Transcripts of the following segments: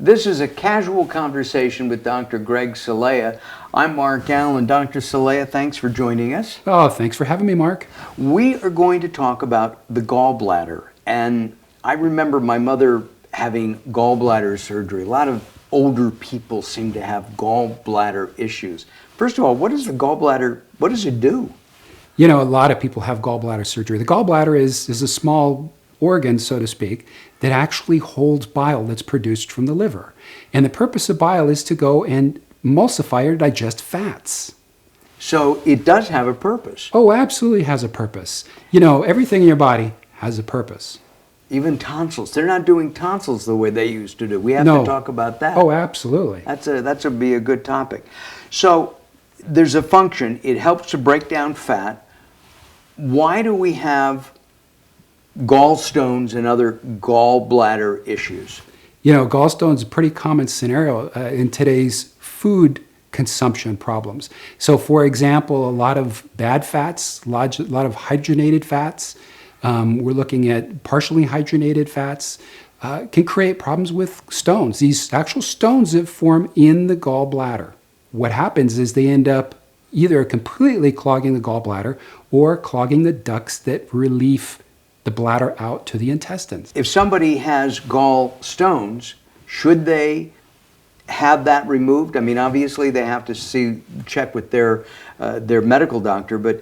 This is a casual conversation with Dr. Greg Salea. I'm Mark Allen. Dr. Salea, thanks for joining us. Oh, thanks for having me, Mark. We are going to talk about the gallbladder. And I remember my mother having gallbladder surgery. A lot of older people seem to have gallbladder issues. First of all, what is the gallbladder, what does it do? You know, a lot of people have gallbladder surgery. The gallbladder is a small organ, so to speak, that actually holds bile that's produced from the liver. And the purpose of bile is to go and emulsify or digest fats. So it does have a purpose. Oh, absolutely has a purpose. You know, everything in your body has a purpose. Even tonsils. They're not doing tonsils the way they used to do. We have No. to talk about that. Oh, absolutely. That's a be a good topic. So there's a function. It helps to break down fat. Why do we have gallstones and other gallbladder issues? You know, gallstones is a pretty common scenario in today's food consumption problems. So, for example, a lot of bad fats, a lot of hydrogenated fats, we're looking at partially hydrogenated fats, can create problems with stones. These actual stones that form in the gallbladder. What happens is they end up either completely clogging the gallbladder or clogging the ducts that relieve the bladder out to the intestines. If somebody has gallstones, should they have that removed? I mean, obviously they have to check with their medical doctor, but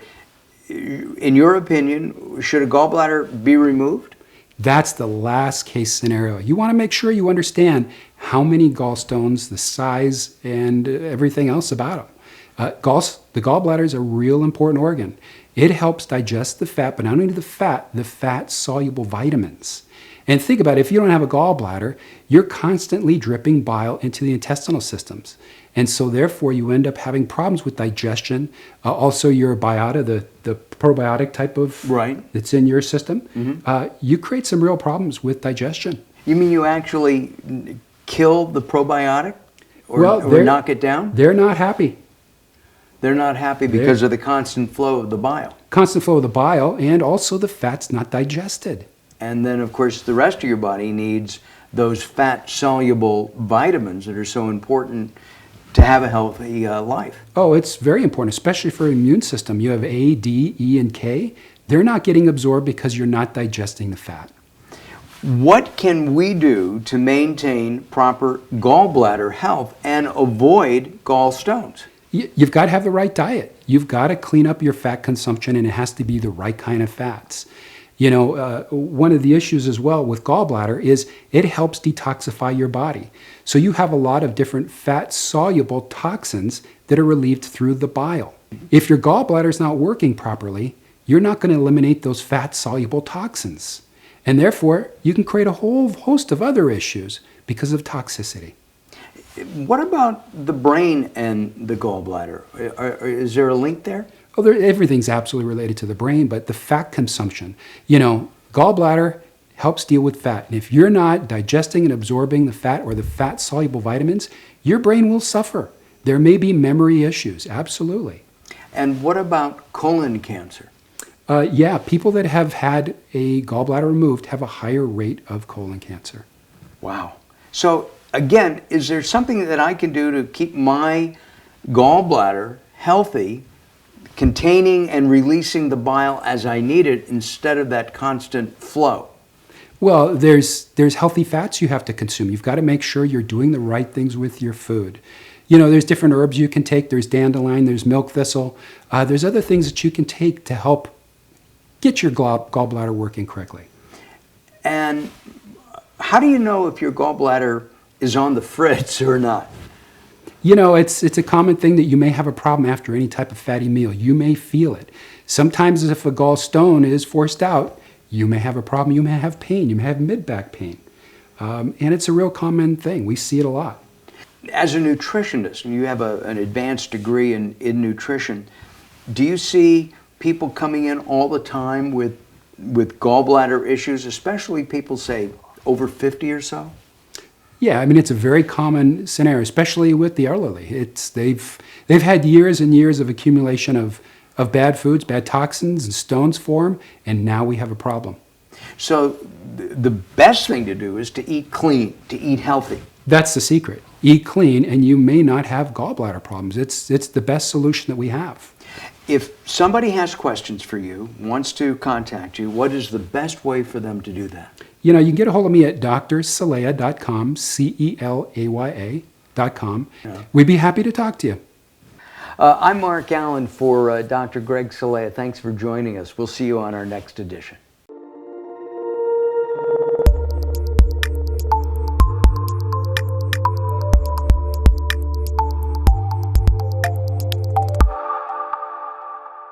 in your opinion, should a gallbladder be removed? That's the last case scenario. You want to make sure you understand how many gallstones, the size, and everything else about them. The gallbladder is a real important organ. It helps digest the fat, but not only the fat-soluble vitamins. And think about it, if you don't have a gallbladder, you're constantly dripping bile into the intestinal systems. And so therefore you end up having problems with digestion. Also your biota, the probiotic type of that's in your system, you create some real problems with digestion. You mean you actually kill the probiotic or knock it down? They're not happy. They're not happy because of the constant flow of the bile. Constant flow of the bile, and also the fat's not digested. And then, of course, the rest of your body needs those fat-soluble vitamins that are so important to have a healthy life. Oh, it's very important, especially for your immune system. You have A, D, E, and K. They're not getting absorbed because you're not digesting the fat. What can we do to maintain proper gallbladder health and avoid gallstones? You've got to have the right diet. You've got to clean up your fat consumption, and it has to be the right kind of fats. You know, one of the issues as well with gallbladder is it helps detoxify your body. So you have a lot of different fat-soluble toxins that are relieved through the bile. If your gallbladder is not working properly, you're not going to eliminate those fat-soluble toxins. And therefore, you can create a whole host of other issues because of toxicity. What about the brain and the gallbladder? Is there a link there? Oh, everything's absolutely related to the brain, but the fat consumption. You know, gallbladder helps deal with fat. And if you're not digesting and absorbing the fat or the fat-soluble vitamins, your brain will suffer. There may be memory issues, absolutely. And what about colon cancer? Yeah, people that have had a gallbladder removed have a higher rate of colon cancer. Wow. So again, is there something that I can do to keep my gallbladder healthy, containing and releasing the bile as I need it instead of that constant flow? Well, there's healthy fats you have to consume. You've got to make sure you're doing the right things with your food. You know, there's different herbs you can take. There's dandelion, there's milk thistle. There's other things that you can take to help get your gallbladder working correctly. And how do you know if your gallbladder is on the fritz or not? You know, it's a common thing that you may have a problem after any type of fatty meal. You may feel it. Sometimes if a gallstone is forced out, you may have a problem. You may have pain. You may have mid-back pain. And it's a real common thing. We see it a lot. As a nutritionist, and you have an advanced degree in nutrition, do you see people coming in all the time with gallbladder issues, especially people, say, over 50 or so? Yeah, I mean, it's a very common scenario, especially with the elderly. They've had years and years of accumulation of bad foods, bad toxins, and stones form, and now we have a problem. So the best thing to do is to eat clean, to eat healthy. That's the secret. Eat clean, and you may not have gallbladder problems. It's the best solution that we have. If somebody has questions for you, wants to contact you, what is the best way for them to do that? You know, you can get a hold of me at drcelaya.com, CELAYA.com. Yeah. We'd be happy to talk to you. I'm Mark Allen for Dr. Greg Celaya. Thanks for joining us. We'll see you on our next edition.